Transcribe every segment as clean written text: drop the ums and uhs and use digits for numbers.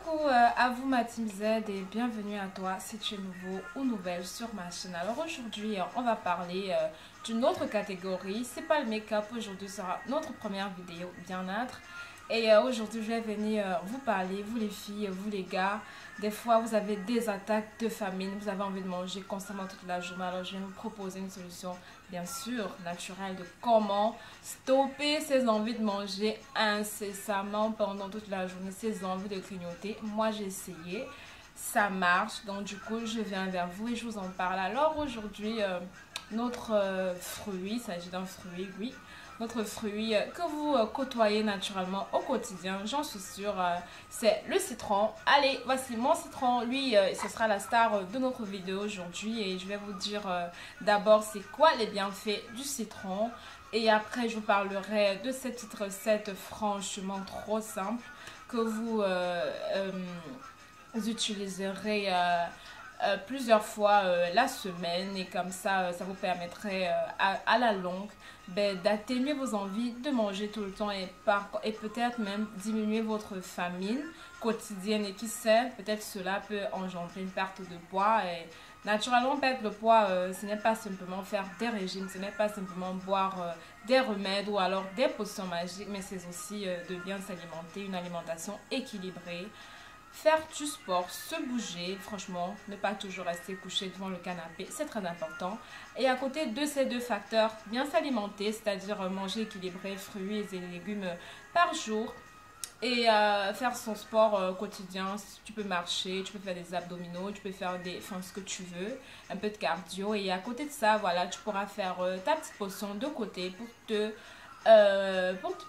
Coucou à vous ma team Z et bienvenue à toi si tu es nouveau ou nouvelle sur ma chaîne. Alors aujourd'hui on va parler d'une autre catégorie, c'est pas le make-up, aujourd'hui sera notre première vidéo bien-être. Et aujourd'hui je vais venir vous parler, vous les filles, vous les gars, des fois vous avez des attaques de famine, vous avez envie de manger constamment toute la journée, alors je vais vous proposer une solution bien sûr naturelle de comment stopper ces envies de manger incessamment pendant toute la journée, ces envies de grignoter. Moi j'ai essayé, ça marche, donc du coup je viens vers vous et je vous en parle. Alors aujourd'hui notre fruit, il s'agit d'un fruit, oui. Notre fruit que vous côtoyez naturellement au quotidien, j'en suis sûre, c'est le citron. Allez, voici mon citron. Lui, ce sera la star de notre vidéo aujourd'hui. Et je vais vous dire d'abord c'est quoi les bienfaits du citron. Et après, je vous parlerai de cette petite recette franchement trop simple que vous utiliserez plusieurs fois la semaine. Et comme ça vous permettrait à la longue d'atténuer vos envies de manger tout le temps et peut-être même diminuer votre famine quotidienne. Et qui sait, peut-être cela peut engendrer une perte de poids. Et naturellement, perdre le poids, ce n'est pas simplement faire des régimes, ce n'est pas simplement boire des remèdes ou alors des potions magiques, mais c'est aussi de bien s'alimenter, une alimentation équilibrée. Faire du sport, se bouger, franchement, ne pas toujours rester couché devant le canapé, c'est très important. Et à côté de ces deux facteurs, bien s'alimenter, c'est-à-dire manger équilibré, fruits et légumes par jour. Et faire son sport quotidien, tu peux marcher, tu peux faire des abdominaux, tu peux faire ce que tu veux, un peu de cardio. Et à côté de ça, voilà, tu pourras faire ta petite potion de côté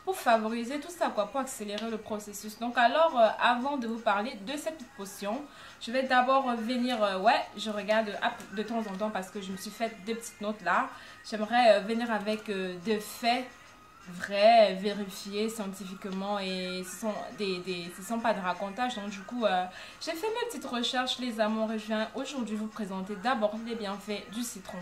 pour favoriser tout ça, quoi, pour accélérer le processus. Donc alors, avant de vous parler de cette petite potion, je vais d'abord venir, ouais, je regarde de temps en temps parce que je me suis fait des petites notes là. J'aimerais venir avec des faits vrais, vérifiés scientifiquement et ce sont pas de racontage. Donc du coup, j'ai fait mes petites recherches, les amours, et je viens aujourd'hui vous présenter d'abord les bienfaits du citron.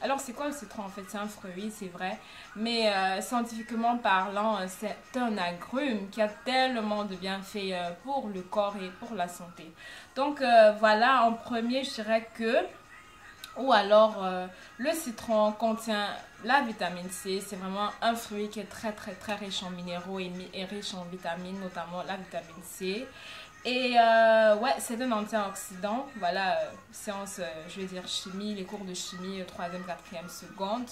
Alors, c'est quoi le citron en fait? C'est un fruit, c'est vrai. Mais scientifiquement parlant, c'est un agrume qui a tellement de bienfaits pour le corps et pour la santé. Donc, voilà, en premier, je dirais que... Ou alors, le citron contient la vitamine C. C'est vraiment un fruit qui est très, très, très riche en minéraux et riche en vitamines, notamment la vitamine C. Et ouais, c'est un antioxydant. Voilà, séance, je vais dire chimie, les cours de chimie, 3e, 4e seconde.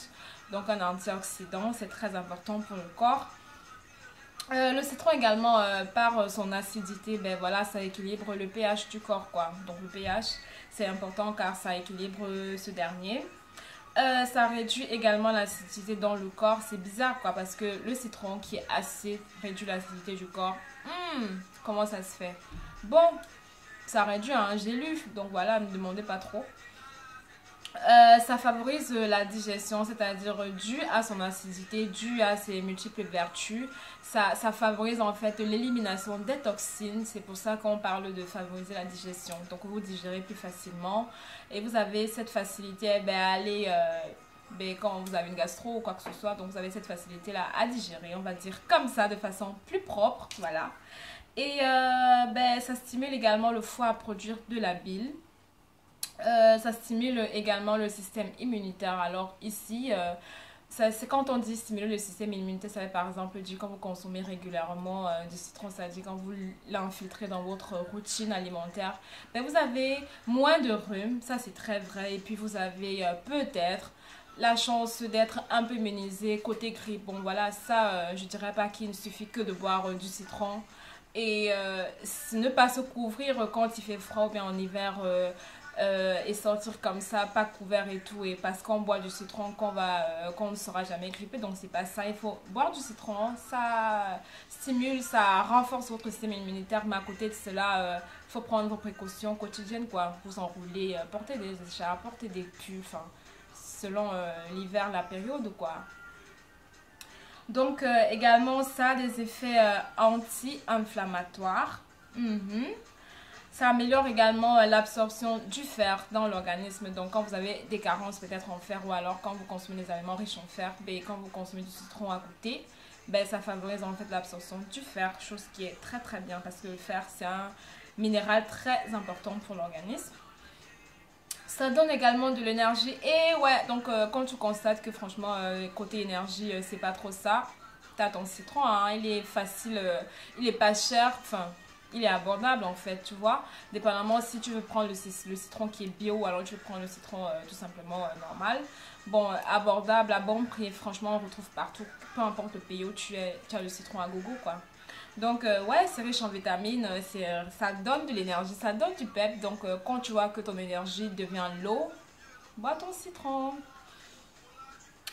Donc un antioxydant, c'est très important pour le corps. Le citron également, par son acidité, ben voilà, ça équilibre le pH du corps, quoi. Donc le pH, c'est important car ça équilibre ce dernier. Ça réduit également l'acidité dans le corps. C'est bizarre, quoi, parce que le citron qui est acide réduit l'acidité du corps. Comment ça se fait? Bon, ça réduit, hein, j'ai lu, donc voilà, ne me demandez pas trop. Ça favorise la digestion, c'est-à-dire dû à son acidité, dû à ses multiples vertus. Ça favorise en fait l'élimination des toxines. C'est pour ça qu'on parle de favoriser la digestion. Donc vous digérez plus facilement et vous avez cette facilité à aller quand vous avez une gastro ou quoi que ce soit. Donc vous avez cette facilité-là à digérer, on va dire comme ça, de façon plus propre. Voilà. Et ça stimule également le foie à produire de la bile. Ça stimule également le système immunitaire. Alors ici, c'est quand on dit stimuler le système immunitaire, ça veut par exemple dire quand vous consommez régulièrement du citron, ça veut dire quand vous l'infiltrez dans votre routine alimentaire, vous avez moins de rhume, ça c'est très vrai. Et puis vous avez peut-être la chance d'être un peu immunisé côté grippe. Bon voilà, ça je dirais pas qu'il ne suffit que de boire du citron. Et ne pas se couvrir quand il fait froid ou bien en hiver et sortir comme ça, pas couvert et tout, et parce qu'on boit du citron qu'on ne sera jamais grippé. Donc c'est pas ça, il faut boire du citron, ça stimule, ça renforce votre système immunitaire, mais à côté de cela, il faut prendre vos précautions quotidiennes, quoi. Vous enrouler, porter des écharpes, porter des pulls, selon l'hiver, la période, quoi. Donc également ça a des effets anti-inflammatoires. Ça améliore également l'absorption du fer dans l'organisme. Donc quand vous avez des carences peut-être en fer, ou alors quand vous consommez des aliments riches en fer, quand vous consommez du citron à côté, ça favorise en fait l'absorption du fer, chose qui est très très bien parce que le fer c'est un minéral très important pour l'organisme. Ça donne également de l'énergie. Et ouais, donc quand tu constates que franchement, côté énergie, c'est pas trop ça, t'as ton citron, hein, il est facile, il est pas cher, enfin, il est abordable en fait, tu vois. Dépendamment si tu veux prendre le citron qui est bio ou alors tu veux prendre le citron tout simplement normal. Bon, abordable, à bon prix, franchement, on retrouve partout, peu importe le pays où tu as le citron à gogo, quoi. Donc, ouais, c'est riche en vitamines, ça donne de l'énergie, ça donne du pep. Donc, quand tu vois que ton énergie devient low, bois ton citron.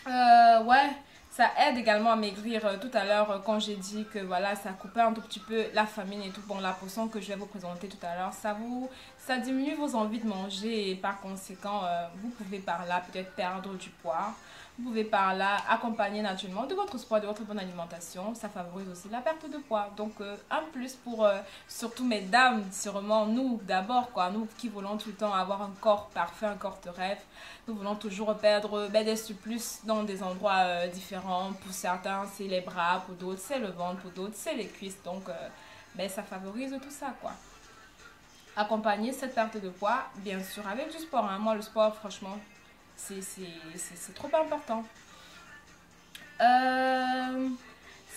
Ouais, ça aide également à maigrir. Tout à l'heure, quand j'ai dit que voilà, ça coupait un tout petit peu la famine et tout. Bon, la potion que je vais vous présenter tout à l'heure, ça diminue vos envies de manger et par conséquent, vous pouvez par là peut-être perdre du poids. Vous pouvez par là accompagner naturellement de votre sport, de votre bonne alimentation. Ça favorise aussi la perte de poids. Donc, un plus pour surtout mesdames, sûrement nous d'abord, quoi. Nous qui voulons tout le temps avoir un corps parfait, un corps de rêve. Nous voulons toujours perdre des surplus dans des endroits différents. Pour certains, c'est les bras, pour d'autres, c'est le ventre, pour d'autres, c'est les cuisses. Donc, ça favorise tout ça, quoi. Accompagner cette perte de poids, bien sûr, avec du sport. Hein. Moi, le sport, franchement, c'est trop important.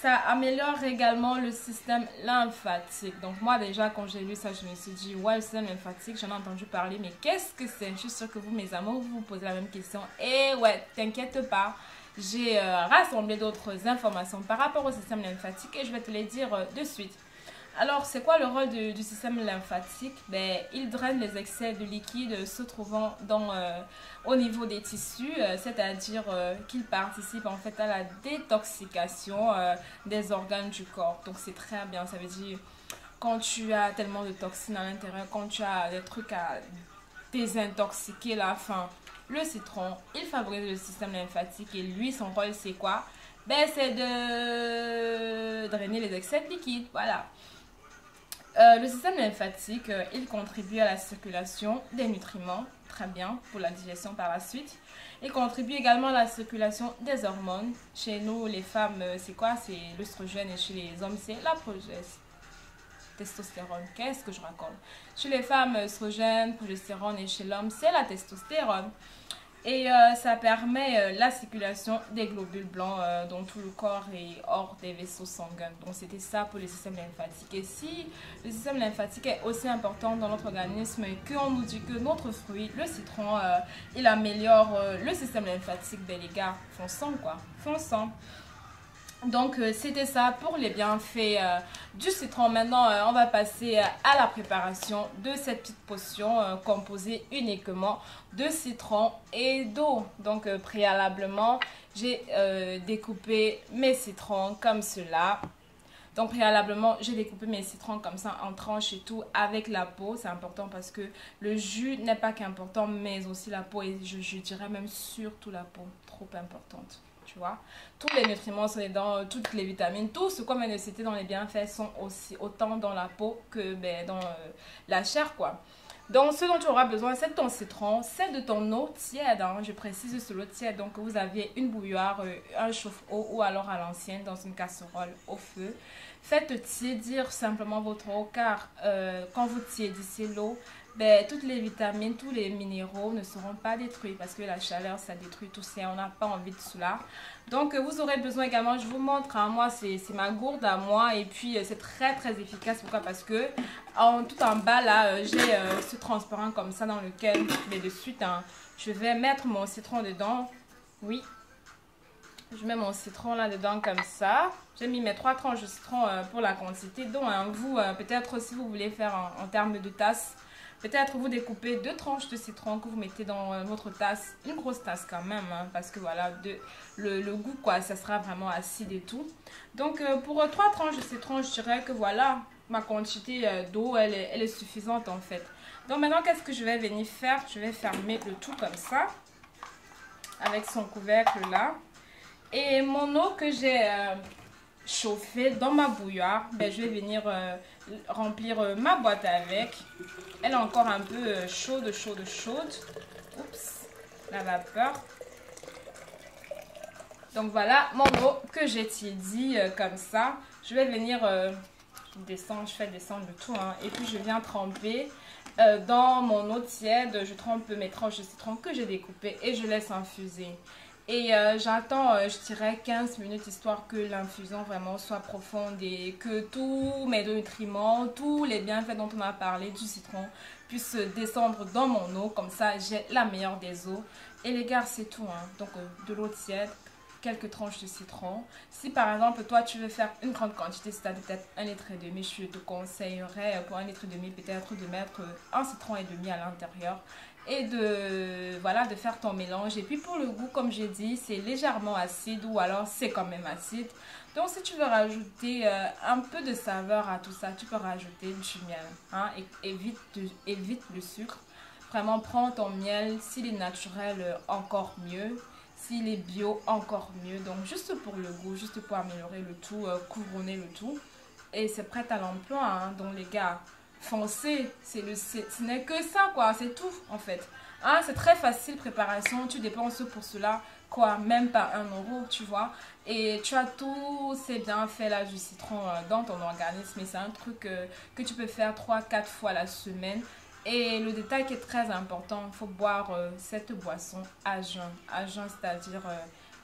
Ça améliore également le système lymphatique. Donc moi déjà quand j'ai lu ça, je me suis dit ouais, le système lymphatique, j'en ai entendu parler, mais qu'est-ce que c'est? Je suis sûre que vous mes amours, vous vous posez la même question. Et ouais, t'inquiète pas, j'ai rassemblé d'autres informations par rapport au système lymphatique et je vais te les dire de suite. Alors, c'est quoi le rôle du système lymphatique? Il draine les excès de liquide se trouvant au niveau des tissus, c'est-à-dire qu'il participe en fait à la détoxication des organes du corps. Donc, c'est très bien. Ça veut dire quand tu as tellement de toxines à l'intérieur, quand tu as des trucs à désintoxiquer la faim, le citron, il favorise le système lymphatique et lui, son rôle, c'est quoi? C'est de drainer les excès de liquide. Voilà. Le système lymphatique, il contribue à la circulation des nutriments, très bien, pour la digestion par la suite. Il contribue également à la circulation des hormones. Chez nous, les femmes, c'est quoi? C'est l'œstrogène et chez les hommes, c'est la testostérone. Qu'est-ce que je raconte? Chez les femmes, œstrogène, progestérone et chez l'homme, c'est la testostérone. Et ça permet la circulation des globules blancs dans tout le corps et hors des vaisseaux sanguins. Donc c'était ça pour le système lymphatique. Et si le système lymphatique est aussi important dans notre organisme et qu'on nous dit que notre fruit, le citron, il améliore le système lymphatique, les gars, fonçons quoi, fonçons. Donc c'était ça pour les bienfaits du citron. Maintenant on va passer à la préparation de cette petite potion composée uniquement de citron et d'eau. Donc préalablement j'ai découpé mes citrons comme cela. Donc préalablement j'ai découpé mes citrons comme ça en tranches et tout avec la peau. C'est important parce que le jus n'est pas qu'important mais aussi la peau et je dirais même surtout la peau, trop importante. Tu vois, tous les nutriments sont dedans, toutes les vitamines, tout ce qu'on vient de citer dans les bienfaits sont aussi autant dans la peau que dans la chair, quoi. Donc, ce dont tu auras besoin, c'est de ton citron, c'est de ton eau tiède, hein, je précise sur l'eau tiède. Donc, vous avez une bouilloire, un chauffe-eau ou alors à l'ancienne dans une casserole au feu. Faites tiédir simplement votre eau car quand vous tiédissez l'eau, toutes les vitamines, tous les minéraux ne seront pas détruits parce que la chaleur, ça détruit tout ça. On n'a pas envie de cela. Donc, vous aurez besoin également, je vous montre, hein, moi, c'est ma gourde à moi. Et puis, c'est très, très efficace. Pourquoi? Parce que tout en bas, là, j'ai ce transparent comme ça dans lequel, de suite, hein, je vais mettre mon citron dedans. Oui. Je mets mon citron là-dedans comme ça. J'ai mis mes 3 tranches de citron pour la quantité. Donc, hein, vous, peut-être si vous voulez faire en termes de tasse, peut-être vous découpez 2 tranches de citron que vous mettez dans votre tasse. Une grosse tasse quand même, hein, parce que voilà, le goût, quoi, ça sera vraiment acide et tout. Donc, pour 3 tranches de citron, je dirais que voilà, ma quantité d'eau, elle est suffisante en fait. Donc, maintenant, qu'est-ce que je vais venir faire? Je vais fermer le tout comme ça, avec son couvercle là. Et mon eau que j'ai chauffée dans ma bouilloire, je vais venir remplir ma boîte avec. Elle est encore un peu chaude. Oups, la vapeur. Donc voilà mon eau que j'ai tiédi comme ça. Je vais venir je fais descendre le tout. Hein. Et puis je viens tremper dans mon eau tiède. Je trempe mes tranches de citron que j'ai découpées et je laisse infuser. Et j'attends, je dirais 15 minutes, histoire que l'infusion vraiment soit profonde et que tous mes nutriments, tous les bienfaits dont on a parlé du citron puissent descendre dans mon eau. Comme ça, j'ai la meilleure des eaux. Et les gars, c'est tout. Hein. Donc, de l'eau tiède, quelques tranches de citron. Si par exemple, toi, tu veux faire une grande quantité, c'est-à-dire peut-être 1,5 litre, je te conseillerais pour 1,5 litre peut-être de mettre un citron et demi à l'intérieur. Et voilà, de faire ton mélange. Et puis pour le goût, comme j'ai dit, c'est légèrement acide ou alors c'est quand même acide. Donc si tu veux rajouter un peu de saveur à tout ça, tu peux rajouter du miel. Hein, et évite le sucre. Vraiment, prends ton miel. S'il est naturel, encore mieux. S'il est bio, encore mieux. Donc juste pour le goût, juste pour améliorer le tout, couronner le tout. Et c'est prêt à l'emploi. Hein, donc les gars, foncez, ce n'est que ça quoi, c'est tout en fait. Hein, c'est très facile préparation, tu dépenses pour cela quoi, même pas 1 euro, tu vois. Et tu as tous ces bienfaits là du citron dans ton organisme. Et c'est un truc que tu peux faire 3-4 fois la semaine. Et le détail qui est très important, il faut boire cette boisson à jeun. À jeun, c'est-à-dire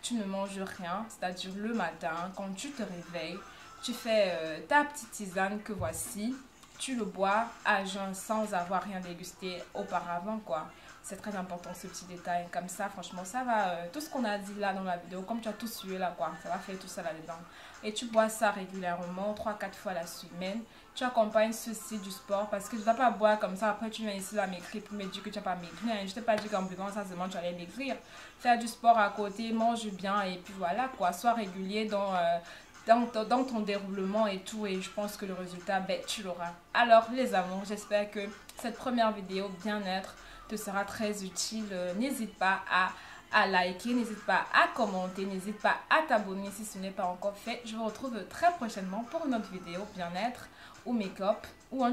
tu ne manges rien, c'est-à-dire le matin, quand tu te réveilles, tu fais ta petite tisane que voici. Tu le bois à jeun sans avoir rien dégusté auparavant, quoi. C'est très important ce petit détail. Comme ça, franchement, ça va. Tout ce qu'on a dit là dans la vidéo, comme tu as tout suivi là, quoi, ça va faire tout ça là-dedans. Et tu bois ça régulièrement, 3-4 fois la semaine. Tu accompagnes ceci du sport parce que tu ne vas pas boire comme ça. Après, tu viens ici là maigrir pour me dire que tu n'as pas maigri. Hein. Je ne t'ai pas dit qu'en buvant ça seulement tu allais maigrir. Faire du sport à côté, mange bien et puis voilà, quoi. Sois régulier dans ton déroulement et tout, et je pense que le résultat, ben, tu l'auras. Alors les amours, j'espère que cette première vidéo bien-être te sera très utile. N'hésite pas à liker, n'hésite pas à commenter, n'hésite pas à t'abonner si ce n'est pas encore fait. Je vous retrouve très prochainement pour une autre vidéo bien-être ou make-up ou un